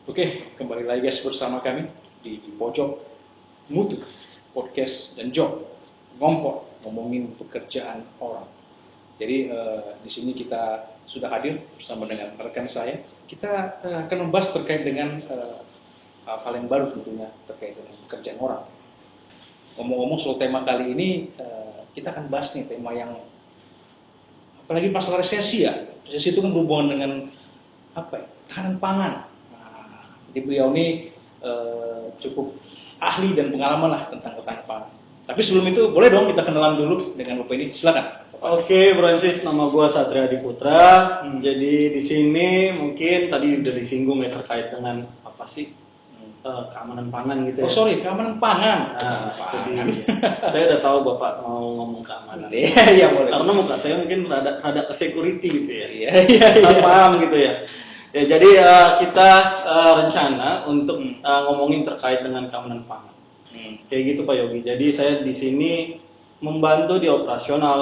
Oke, kembali lagi guys bersama kami di pojok mutu podcast dan job ngomongin pekerjaan orang. Jadi di sini kita sudah hadir bersama dengan rekan saya. Kita akan membahas terkait dengan hal yang baru tentunya terkait dengan pekerjaan orang. Ngomong-ngomong soal tema kali ini, kita akan bahas nih tema yang apalagi masalah resesi ya. Resesi itu kan berhubungan dengan apa ya? Tahanan pangan. Jadi beliau ini cukup ahli dan pengalaman lah tentang ketahanan pangan. Tapi sebelum itu boleh dong kita kenalan dulu dengan Bapak ini, silakan. Oke, Francis, nama gua Satria Diputra. Jadi di sini mungkin tadi udah disinggung ya terkait dengan apa sih keamanan pangan gitu ya. Oh sorry, keamanan pangan. Nah, jadi saya udah tahu Bapak mau ngomong keamanan. Iya boleh. Karena muka saya mungkin rada ke security gitu ya. Iya. Paham gitu ya. Ya, jadi kita rencana untuk ngomongin terkait dengan keamanan pangan. Kayak gitu Pak Yogi. Jadi saya di sini membantu di operasional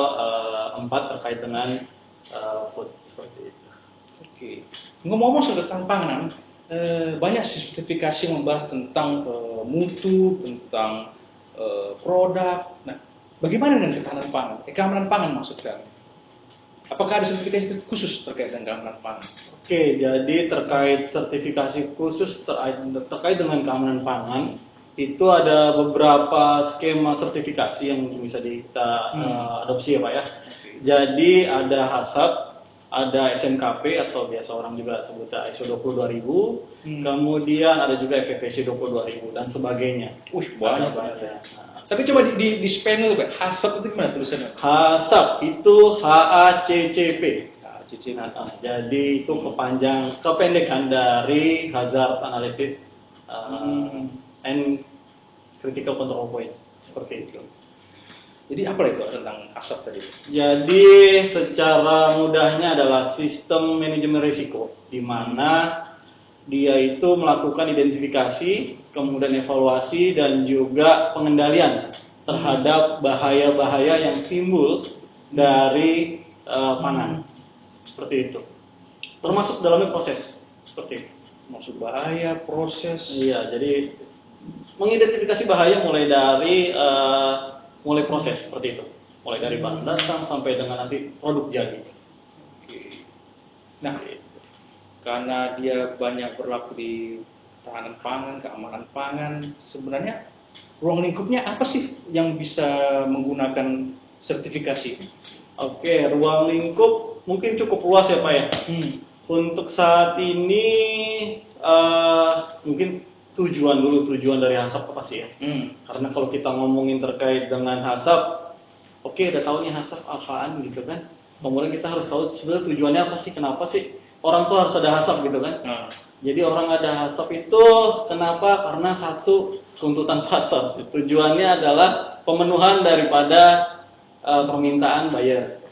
4 terkait dengan food seperti itu. Oke. Ngomong-ngomong soal ketahanan pangan, banyak sertifikasi yang membahas tentang mutu, tentang produk. Nah, bagaimana dengan ketahanan pangan? Keamanan pangan maksud kami. Apakah ada sertifikasi khusus terkait dengan keamanan pangan? Oke, jadi terkait sertifikasi khusus terkait dengan keamanan pangan, itu ada beberapa skema sertifikasi yang bisa kita adopsi ya Pak ya. Jadi ada HACCP, ada SMKP atau biasa orang juga sebutnya ISO 22000, kemudian ada juga FFVC 22000 dan sebagainya. Wih, banyak banget ya. Tapi coba di spell dulu Pak, HACCP itu gimana tulisannya? HACCP itu HACCP. Jadi itu kependekan dari Hazard Analysis and Critical Control Point, seperti itu. Jadi apa itu tentang HACCP tadi? Jadi secara mudahnya adalah sistem manajemen risiko, di mana dia itu melakukan identifikasi, kemudian evaluasi dan juga pengendalian terhadap bahaya-bahaya yang timbul dari pangan. Seperti itu. Termasuk dalamnya proses seperti itu. Masuk bahaya, proses. Iya, jadi mengidentifikasi bahaya mulai dari mulai proses seperti itu. Mulai dari bahan datang sampai dengan nanti produk jadi. Oke. Nah, karena dia banyak berlaku di ketahanan pangan, keamanan pangan, sebenarnya ruang lingkupnya apa sih yang bisa menggunakan sertifikasi? Oke, ruang lingkup mungkin cukup luas ya Pak ya. Untuk saat ini mungkin tujuan dari HACCP apa sih ya? Karena kalau kita ngomongin terkait dengan HACCP, oke udah tahu nih HACCP apaan gitu kan. Kemudian kita harus tahu sebenarnya tujuannya apa sih, kenapa sih orang tuh harus ada HACCP gitu kan. Jadi orang ada HACCP itu kenapa? Karena satu, tuntutan pasar. Tujuannya adalah pemenuhan daripada permintaan buyer.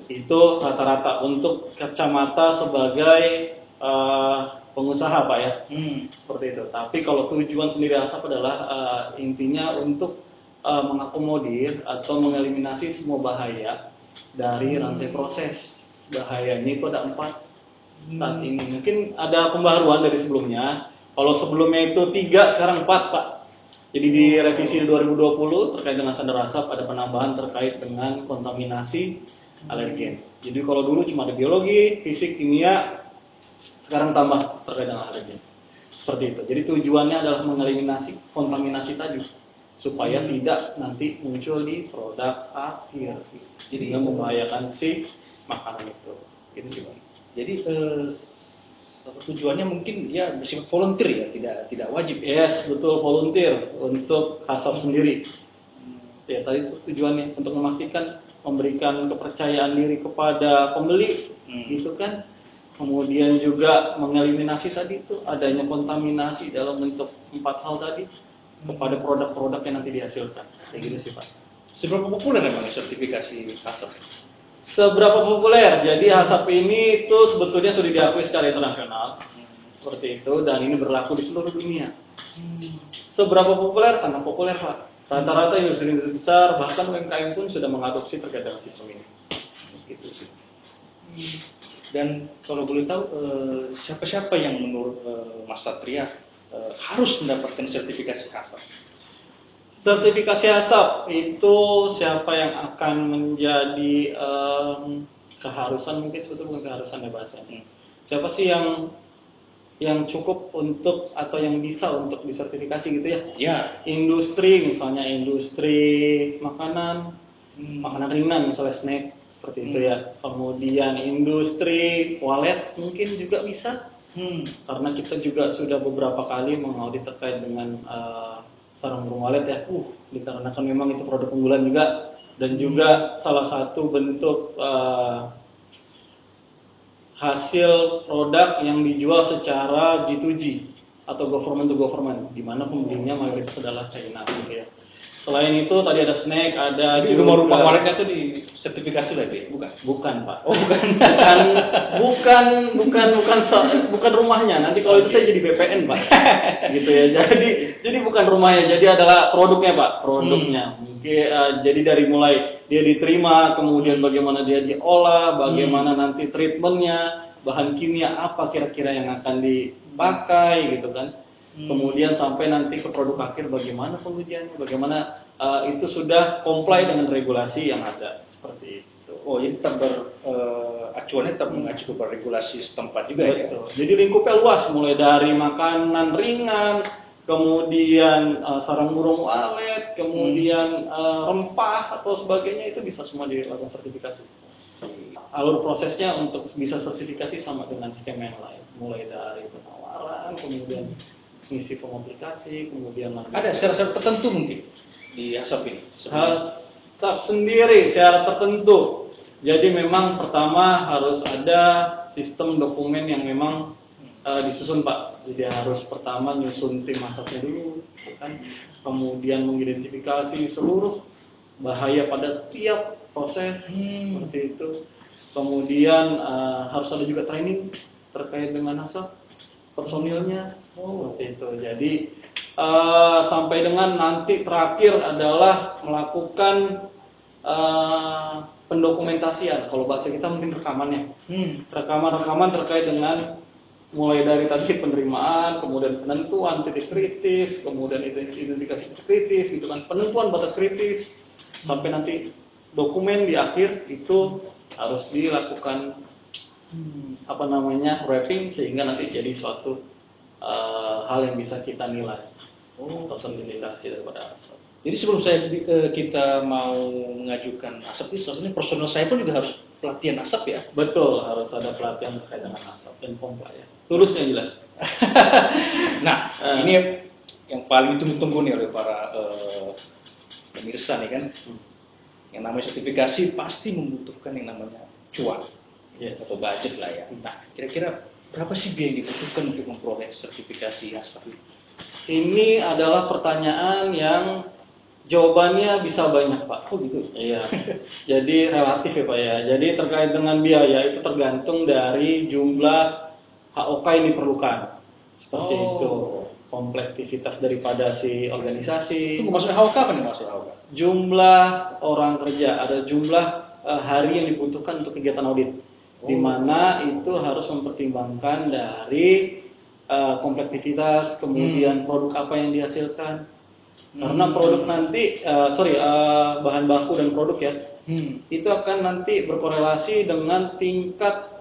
Itu rata-rata untuk kacamata sebagai pengusaha Pak ya. Seperti itu. Tapi kalau tujuan sendiri HACCP adalah intinya untuk mengakomodir atau mengeliminasi semua bahaya dari rantai proses. Bahayanya itu ada 4 saat ini. Mungkin ada pembaruan dari sebelumnya. Kalau sebelumnya itu 3, sekarang 4 Pak. Jadi di revisi 2020 terkait dengan standar HACCP ada penambahan terkait dengan kontaminasi alergen. Jadi kalau dulu cuma ada biologi, fisik, kimia, sekarang tambah terkait dengan alergen. Seperti itu. Jadi tujuannya adalah mengeliminasi kontaminasi tadi supaya tidak nanti muncul di produk akhir. Jadi membahayakan si makanan itu. Gitu sih Pak. Jadi tujuannya mungkin ya bersifat volunteer ya, tidak wajib. Yes, betul, volunteer untuk HACCP sendiri. Ya tadi itu tujuannya untuk memastikan memberikan kepercayaan diri kepada pembeli, gitu kan. Kemudian juga mengeliminasi tadi itu adanya kontaminasi dalam bentuk 4 hal tadi kepada produk-produk yang nanti dihasilkan. Kayak gitu sih Pak. Seberapa populer memang sertifikasi HACCP? Seberapa populer? Jadi HACCP ini itu sebetulnya sudah diakui secara internasional. Seperti itu, dan ini berlaku di seluruh dunia. Seberapa populer? Sangat populer Pak. Rata-rata industri besar, bahkan UMKM pun sudah mengadopsi terkait dengan sistem ini. Gitu sih. Dan kalau boleh tahu siapa-siapa yang menurut Mas Satria harus mendapatkan sertifikasi HACCP? Sertifikasi HACCP itu siapa yang akan menjadi keharusan, mungkin sebetulnya bukan keharusan ya bahasanya. Siapa sih yang cukup untuk atau yang bisa untuk disertifikasi gitu ya? Ya. Industri, misalnya industri makanan, makanan ringan misalnya snack seperti itu ya. Kemudian industri wallet mungkin juga bisa, karena kita juga sudah beberapa kali mengaudit terkait dengan sarang burung walet ya, dikarenakan memang itu produk unggulan juga, dan juga salah satu bentuk hasil produk yang dijual secara G2G atau government to government, di mana pembelinya mayoritas adalah China gitu ya. Selain itu tadi ada snack, ada juga rumah waletnya itu di sertifikasi lagi, bukan? Bukan Pak. Oh bukan. bukan rumahnya. Nanti kalau itu saya jadi BPN Pak. Gitu ya. Jadi bukan rumahnya, jadi adalah produknya Pak, produknya. Jadi dari mulai dia diterima, kemudian bagaimana dia diolah, bagaimana nanti treatmentnya, bahan kimia apa kira-kira yang akan dipakai gitu kan. Kemudian sampai nanti ke produk akhir bagaimana pengujiannya, bagaimana itu sudah comply dengan regulasi yang ada seperti itu. Oh, jadi tetap acuannya tetap mengacu kepada regulasi setempat juga. Betul. Ya. Jadi lingkupnya luas, mulai dari makanan ringan, kemudian sarang burung walet, kemudian rempah atau sebagainya, itu bisa semua dilakukan sertifikasi. Alur prosesnya untuk bisa sertifikasi sama dengan skema yang lain, mulai dari penawaran, kemudian misi pengaplikasi, kemudian ada syarat-syarat tertentu mungkin di HACCP ini? HACCP sendiri syarat tertentu. Jadi memang pertama harus ada sistem dokumen yang memang disusun Pak. Jadi harus pertama nyusun tim HACCP-nya dulu, kan? Kemudian mengidentifikasi seluruh bahaya pada tiap proses seperti itu. Kemudian harus ada juga training terkait dengan HACCP personilnya, seperti itu. Jadi sampai dengan nanti terakhir adalah melakukan pendokumentasian. Kalau bahasa kita mungkin rekamannya, rekaman terkait dengan mulai dari tadi penerimaan, kemudian penentuan titik kritis, kemudian identifikasi titik kritis, gitu kan, penentuan batas kritis, sampai nanti dokumen di akhir itu harus dilakukan wrapping, sehingga nanti jadi suatu hal yang bisa kita nilai atau sertifikasi daripada HACCP. Jadi sebelum kita mau mengajukan HACCP itu, sebenarnya personel saya pun juga harus pelatihan HACCP ya? Betul, harus ada pelatihan terkait dengan HACCP dan pompa ya. Tulusnya jelas. Nah, ini yang paling ditunggu-tunggu nih oleh para pemirsa nih kan. Yang namanya sertifikasi pasti membutuhkan yang namanya cuan. Yes. Atau budget lah ya. Nah, kira-kira berapa sih biaya yang dibutuhkan untuk memperoleh sertifikasi HACCP? Ini adalah pertanyaan yang jawabannya bisa banyak Pak. Oh gitu? Iya. Jadi relatif ya Pak ya. Jadi terkait dengan biaya itu tergantung dari jumlah HOK yang diperlukan. Seperti itu. Komplektivitas daripada si organisasi. Itu maksud HOK apa nih maksud HOK? Jumlah orang kerja, ada jumlah hari yang dibutuhkan untuk kegiatan audit. Di mana itu harus mempertimbangkan dari komplektivitas, kemudian produk apa yang dihasilkan. Karena produk nanti, bahan baku dan produk ya, itu akan nanti berkorelasi dengan tingkat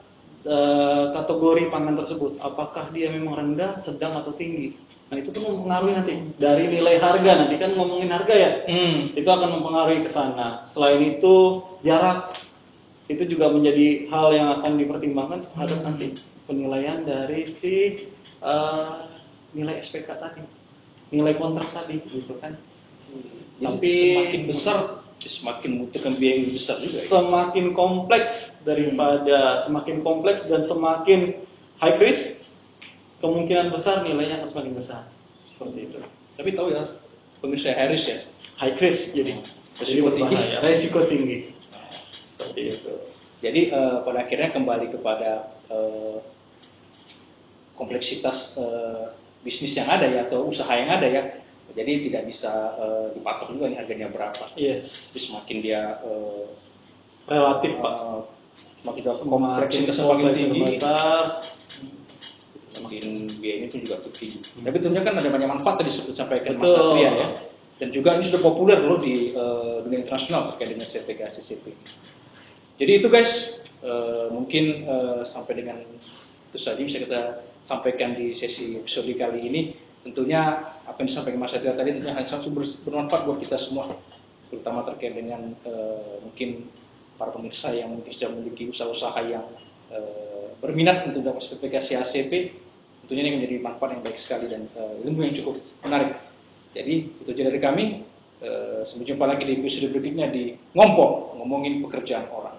kategori pangan tersebut. Apakah dia memang rendah, sedang atau tinggi? Nah itu pun mempengaruhi nanti dari nilai harga, nanti kan ngomongin harga ya, itu akan mempengaruhi ke sana. Selain itu jarak, itu juga menjadi hal yang akan dipertimbangkan terhadap nanti penilaian dari si nilai SPK tadi, nilai kontrak tadi, gitu kan. Jadi tapi semakin besar, semakin membutuhkan biaya yang besar juga. Semakin kompleks semakin kompleks dan semakin high risk, kemungkinan besar nilainya akan semakin besar. Seperti itu. Tapi tahu ya, pemirsa Harris ya, high risk jadi resiko tinggi. Seperti itu. Jadi pada akhirnya kembali kepada kompleksitas bisnis yang ada ya, atau usaha yang ada ya. Jadi tidak bisa dipatok juga nih harganya berapa. Yes. Jadi semakin dia relatif Pak. semakin kompleksitas semakin tinggi, besar, semakin biayanya pun juga tinggi. Tapi tentunya kan ada banyak manfaat tadi sudah disampaikan Mas Betul. Satria ya. Dan juga ini sudah populer loh di dunia internasional terkait dengan CTK-CCP. Jadi itu guys, mungkin sampai dengan itu saja bisa kita sampaikan di sesi episode kali ini. Tentunya apa yang disampaikan Mas Satria tadi tentunya hanya sangat bermanfaat buat kita semua, terutama terkait dengan mungkin para pemirsa yang mungkin sudah memiliki usaha-usaha yang berminat untuk dapat sertifikasi ACP. Tentunya ini menjadi manfaat yang baik sekali dan ilmu yang cukup menarik. Jadi itu aja dari kami. Sampai jumpa lagi di episode berikutnya di Ngompol, ngomongin pekerjaan orang.